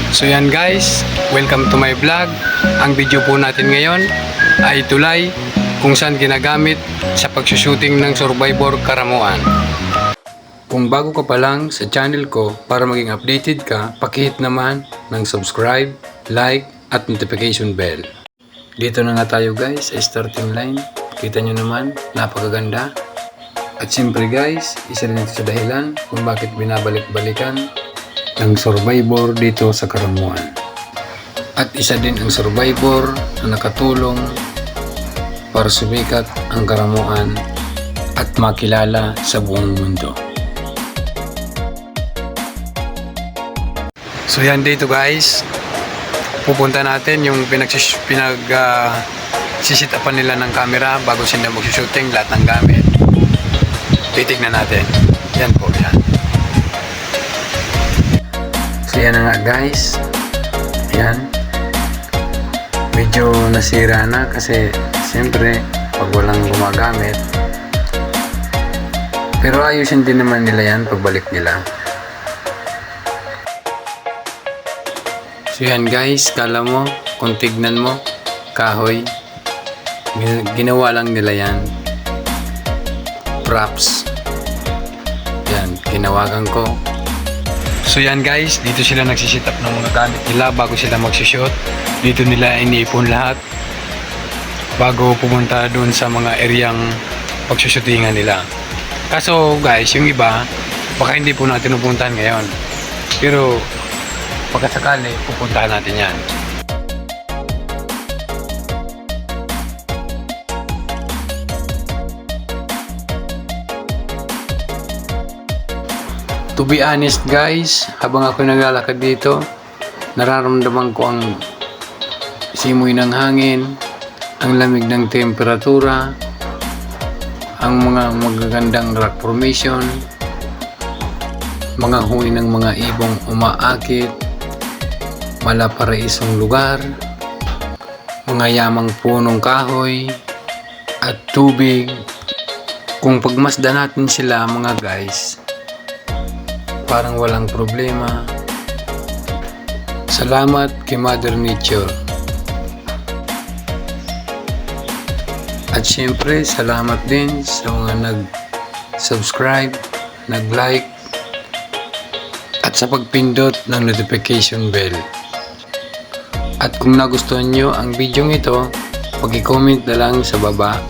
So yan guys, welcome to my vlog. Ang video po natin ngayon ay tulay kung saan ginagamit sa pagsushooting ng Survivor Karamuan. Kung bago ka pa lang sa channel ko, para maging updated ka, pakihit naman ng subscribe, like at notification bell. Dito na nga tayo guys sa starting line. Kita nyo naman, napakaganda. At siyempre guys, isa rin ito sa dahilan kung bakit binabalik-balikan ng Survivor dito sa Karamuan. At isa din ang Survivor na nakatulong para sumikat ang Karamuan at makilala sa buong mundo. So yan dito guys, pupunta natin yung sisitapan nila ng camera bago sila mag-shooting, lahat ng gamit. Titignan natin. Yan po, yan. So yan na nga guys. Yan. Medyo nasira na kasi siyempre pag walang gumagamit. Pero ayusin din naman nila yan pagbalik nila. So yan guys, kala mo, kung tignan mo, kahoy, ginawa lang nila yan. Props. Yan, ginawagan ko. So yan guys, dito sila nagsisitap ng mga gamit nila bago sila magsushoot. Dito nila iniipon lahat bago pumunta doon sa mga areang pagsushootingan nila. Kaso guys, yung iba, baka hindi po natin pupuntahan ngayon. Pero pagkasakali, pupuntahan natin yan. To be honest guys, habang ako naglalakad dito, nararamdaman ko ang simoy ng hangin, ang lamig ng temperatura, ang mga magagandang rock formation, mga huni ng mga ibong umaakit, malaparaisong lugar, mga yamang punong kahoy, at tubig. Kung pagmasdan natin sila mga guys, parang walang problema. Salamat kay Mother Nature. At syempre, salamat din sa mga nag-subscribe, nag-like, at sa pagpindot ng notification bell. At kung nagustuhan nyo ang video ito, pag-comment na lang sa baba